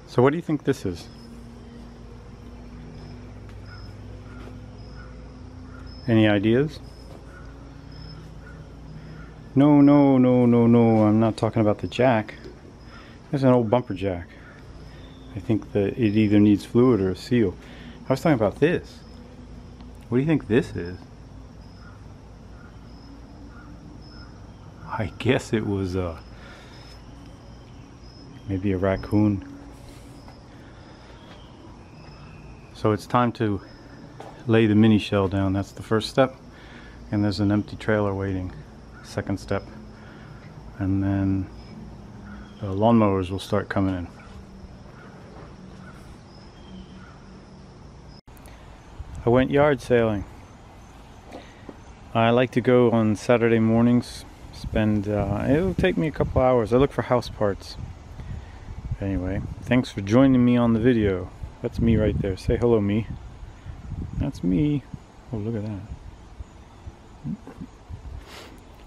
So what do you think this is? Any ideas? No, no, no, no, no, I'm not talking about the jack. There's an old bumper jack. I think that it either needs fluid or a seal. I was talking about this. What do you think this is? I guess it was maybe a raccoon. So it's time to lay the mini shell down. That's the first step. And there's an empty trailer waiting. Second step. And then the lawnmowers will start coming in. I went yard sailing. I like to go on Saturday mornings. It'll take me a couple hours. I look for house parts. Anyway, thanks for joining me on the video. That's me right there. Say hello, me. That's me. Oh, look at that.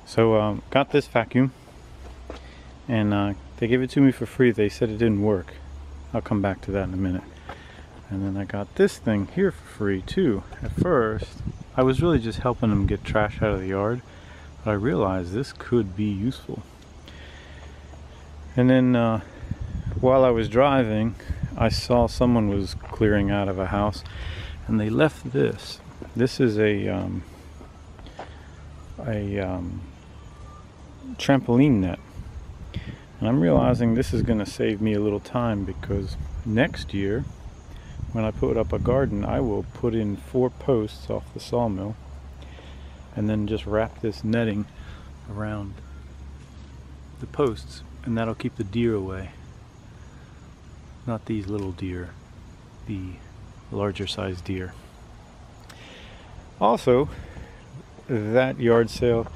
So, got this vacuum. And they gave it to me for free. They said it didn't work. I'll come back to that in a minute. And then I got this thing here for free too. At first, I was really just helping them get trash out of the yard. But I realized this could be useful. And then while I was driving, I saw someone was clearing out of a house. And they left this. This is a trampoline net. And I'm realizing this is going to save me a little time, because next year when I put up a garden, I will put in 4 posts off the sawmill and then just wrap this netting around the posts, and that'll keep the deer away. Not these little deer, the larger sized deer. Also, that yard sale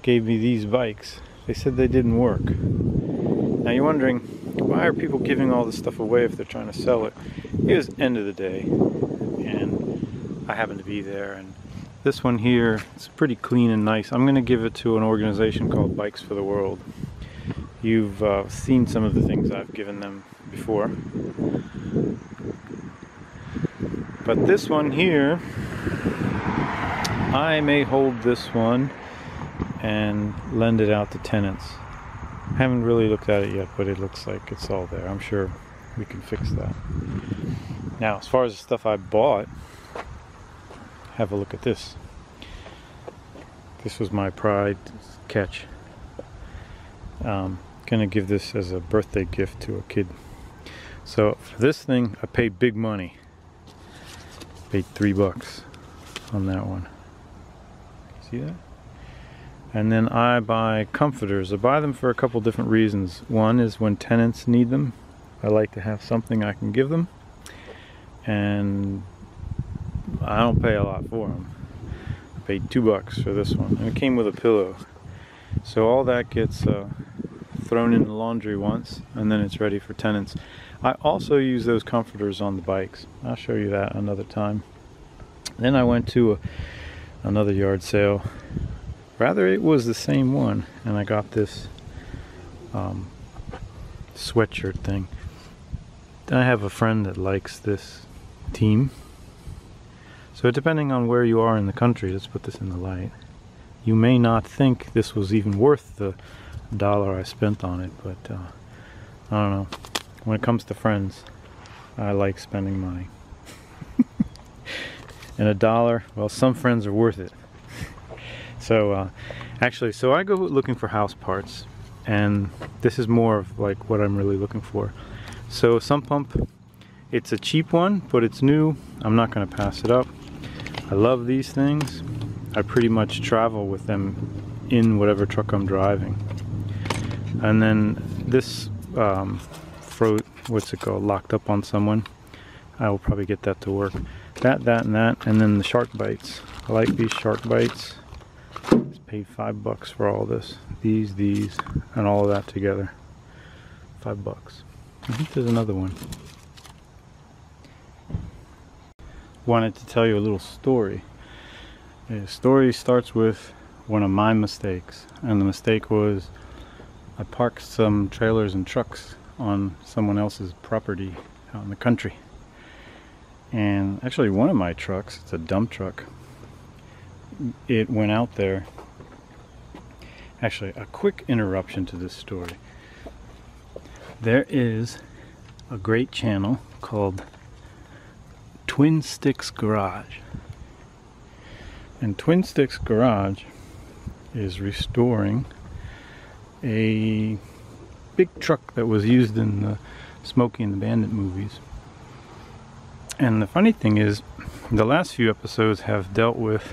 gave me these bikes. They said they didn't work. Now you're wondering, why are people giving all this stuff away if they're trying to sell it? It was end of the day, and I happened to be there. And this one here, it's pretty clean and nice. I'm going to give it to an organization called Bikes for the World. You've seen some of the things I've given them before. But this one here, I may hold this one and lend it out to tenants. I haven't really looked at it yet, but it looks like it's all there. I'm sure we can fix that. Now, as far as the stuff I bought, have a look at this. This was my pride catch. Gonna give this as a birthday gift to a kid. So for this thing, I paid big money. Paid $3 on that one. See that? And then I buy comforters. I buy them for a couple different reasons. One is when tenants need them, I like to have something I can give them. And I don't pay a lot for them. I paid $2 for this one. And it came with a pillow. So all that gets thrown in the laundry once, and then it's ready for tenants. I also use those comforters on the bikes. I'll show you that another time. Then I went to another yard sale. Rather, it was the same one, and I got this sweatshirt thing. I have a friend that likes this team. So depending on where you are in the country, let's put this in the light, you may not think this was even worth the $1 I spent on it, but I don't know. When it comes to friends, I like spending money. And $1, well, some friends are worth it. So actually, so I go looking for house parts, and this is more of like what I'm really looking for. So sump pump, it's a cheap one, but it's new. I'm not going to pass it up. I love these things. I pretty much travel with them in whatever truck I'm driving. And then this what's it called, locked up on someone, I will probably get that to work. That, and that, and then the shark bites. I like these shark bites. Just paid $5 for all this. These, and all of that together. $5. I think there's another one. Wanted to tell you a little story. The story starts with one of my mistakes, and the mistake was I parked some trailers and trucks on someone else's property out in the country. And actually one of my trucks, it's a dump truck, it went out there. Actually, a quick interruption to this story. There is a great channel called Twin Sticks Garage. And Twin Sticks Garage is restoring a big truck that was used in the Smokey and the Bandit movies. And the funny thing is, the last few episodes have dealt with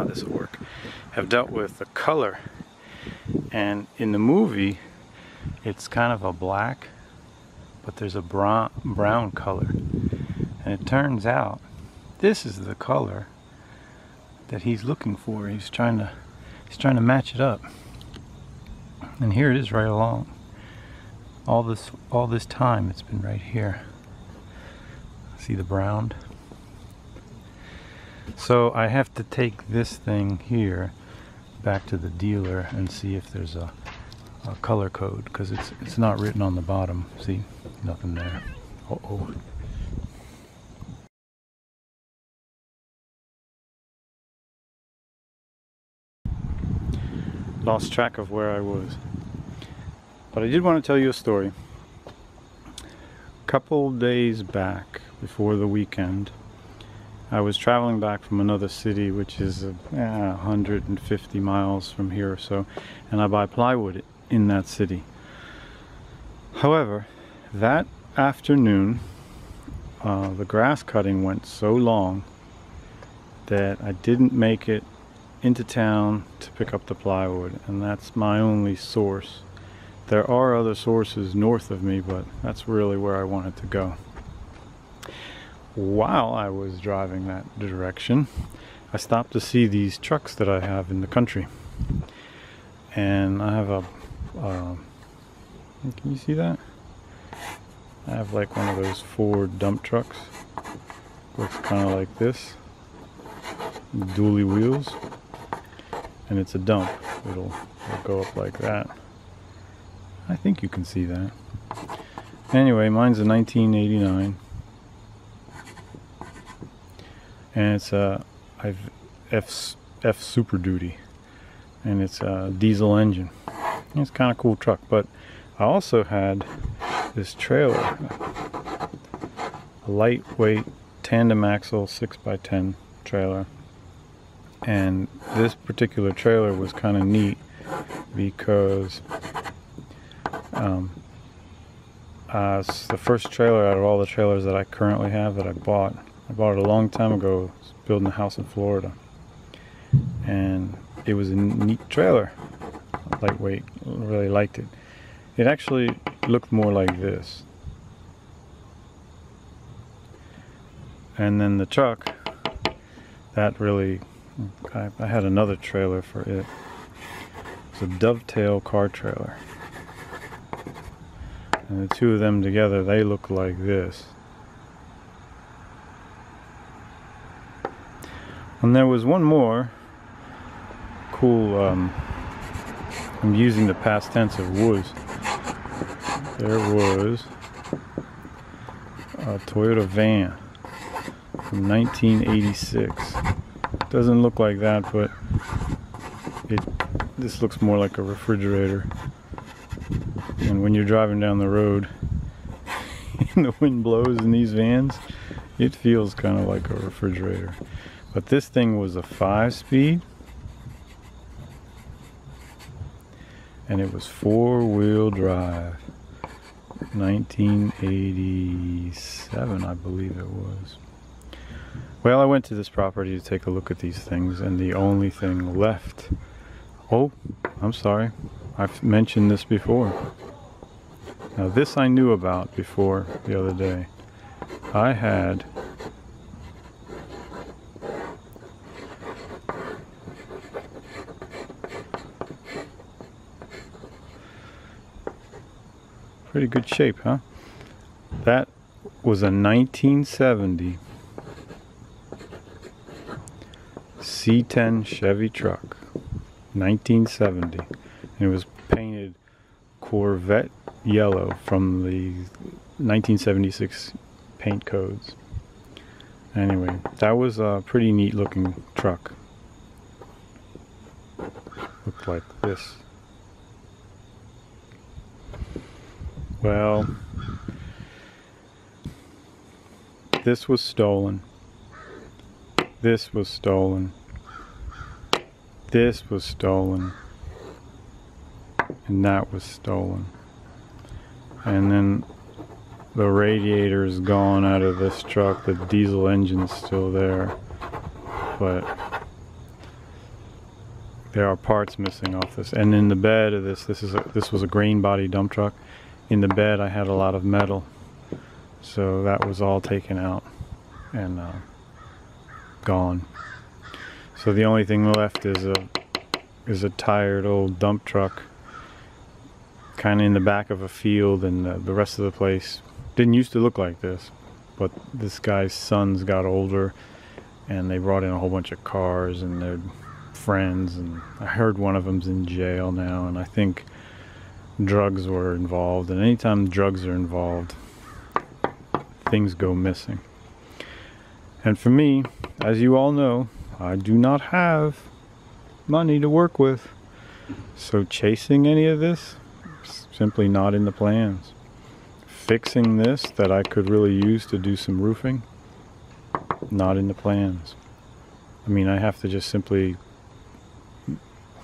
this will work, have dealt with the color. And in the movie it's kind of a black, but there's a brown color, and it turns out this is the color that he's looking for. He's trying to match it up, and here it is right along. All this time it's been right here. See the brown? So I have to take this thing here back to the dealer and see if there's a color code, because it's not written on the bottom. See, nothing there. Uh-oh. Lost track of where I was. But I did want to tell you a story. A couple days back, before the weekend, I was traveling back from another city, which is 150 miles from here or so, and I buy plywood in that city. However, that afternoon, the grass cutting went so long that I didn't make it into town to pick up the plywood, and that's my only source. There are other sources north of me, but that's really where I wanted to go. While I was driving that direction, I stopped to see these trucks that I have in the country. And I have a can you see that? I have like one of those Ford dump trucks. Looks kind of like this, dually wheels, and it's a dump. It'll go up like that. I think you can see that. Anyway, mine's a 1989. And it's a F Super Duty, and it's a diesel engine. It's kind of cool truck. But I also had this trailer, a lightweight tandem axle 6x10 trailer, and this particular trailer was kind of neat because it's the first trailer out of all the trailers that I currently have that I bought. I bought it a long time ago. I was building a house in Florida, and it was a neat trailer, lightweight. Really liked it. It actually looked more like this. And then the truck, that really, I had another trailer for it. It's a dovetail car trailer, and the two of them together, they look like this. And there was one more cool, I'm using the past tense of was. There was a Toyota van from 1986. Doesn't look like that, but this looks more like a refrigerator. And when you're driving down the road and the wind blows in these vans, it feels kind of like a refrigerator. But this thing was a 5-speed, and it was 4-wheel drive. 1987, I believe it was. Well, I went to this property to take a look at these things, and the only thing left... Oh, I'm sorry. I've mentioned this before. Now, this I knew about before the other day. I had... pretty good shape, huh? That was a 1970 C10 Chevy truck. 1970. And it was painted Corvette yellow from the 1976 paint codes. Anyway, that was a pretty neat looking truck. Looked like this. Well, this was stolen. This was stolen. This was stolen. And that was stolen. And then the radiator is gone out of this truck. The diesel engine's still there. But there are parts missing off this. And in the bed of this was a grain body dump truck. In the bed I had a lot of metal. So that was all taken out and gone. So the only thing left is a tired old dump truck, kind of in the back of a field, and the rest of the place didn't used to look like this. But this guy's sons got older, and they brought in a whole bunch of cars and their friends, and I heard one of them's in jail now, and I think drugs were involved. And anytime drugs are involved, things go missing. And for me, as you all know, I do not have money to work with, so chasing any of this is simply not in the plans. Fixing this that I could really use to do some roofing, not in the plans. I mean, I have to just simply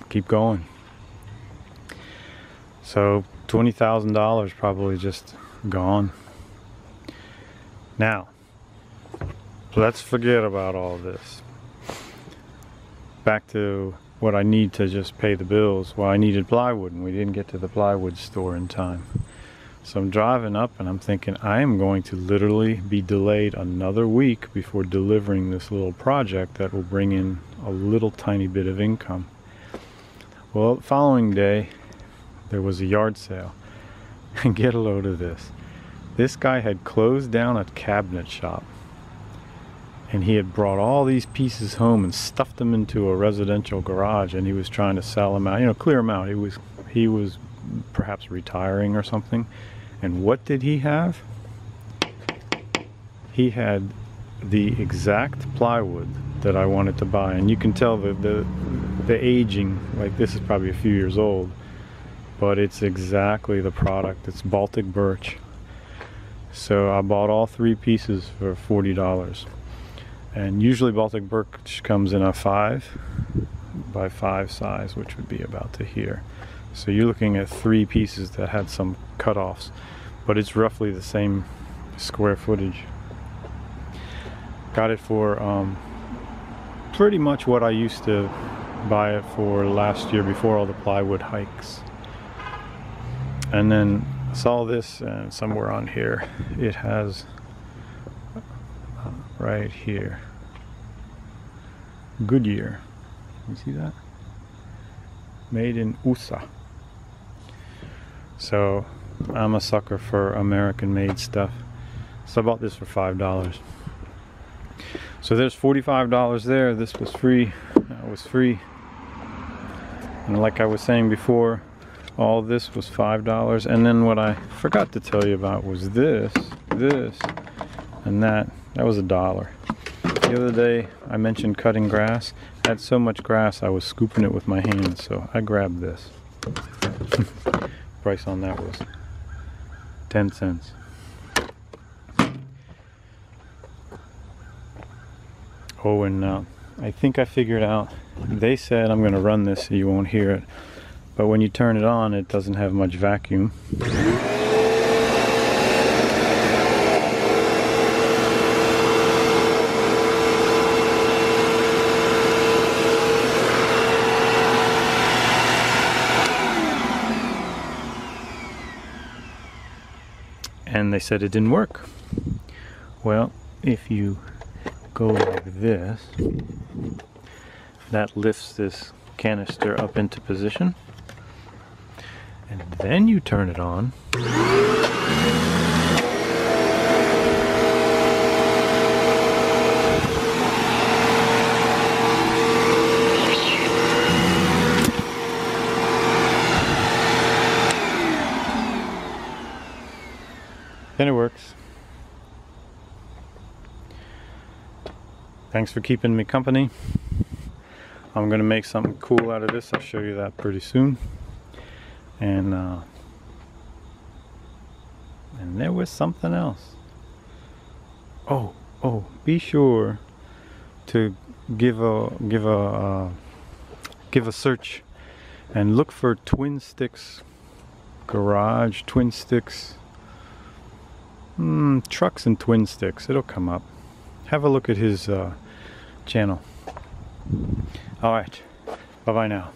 keep going. So $20,000 probably just gone. Now, let's forget about all this. Back to what I need to just pay the bills. Well, I needed plywood, and we didn't get to the plywood store in time. So I'm driving up, and I'm thinking I am going to literally be delayed another week before delivering this little project that will bring in a little tiny bit of income. Well, the following day, there was a yard sale. And get a load of this. This guy had closed down a cabinet shop, and he had brought all these pieces home and stuffed them into a residential garage, and he was trying to sell them out, you know, clear them out. He was perhaps retiring or something. And what did he have? He had the exact plywood that I wanted to buy, and you can tell the aging, like this is probably a few years old, but it's exactly the product. It's Baltic birch. So I bought all 3 pieces for $40. And usually Baltic birch comes in a 5 by 5 size, which would be about to here. So you're looking at 3 pieces that had some cutoffs, but it's roughly the same square footage. Got it for pretty much what I used to buy it for last year before all the plywood hikes. And then I saw this, and somewhere on here it has right here, Goodyear. You see that? Made in USA. So I'm a sucker for American made stuff. So I bought this for $5. So there's $45 there. This was free. That was free. And like I was saying before, all this was $5. And then what I forgot to tell you about was this, and that was $1. The other day I mentioned cutting grass. I had so much grass I was scooping it with my hands, so I grabbed this. Price on that was 10 cents. Oh, and I think I figured out, they said, I'm going to run this so you won't hear it, but when you turn it on, it doesn't have much vacuum. And they said it didn't work. Well, if you go like this, that lifts this canister up into position, and then you turn it on. then it works. Thanks for keeping me company. I'm gonna make something cool out of this. I'll show you that pretty soon. And there was something else. Oh, be sure to give a search and look for Twin Sticks Garage, Twin Sticks, trucks and Twin Sticks. It'll come up. Have a look at his channel. Alright, bye bye now.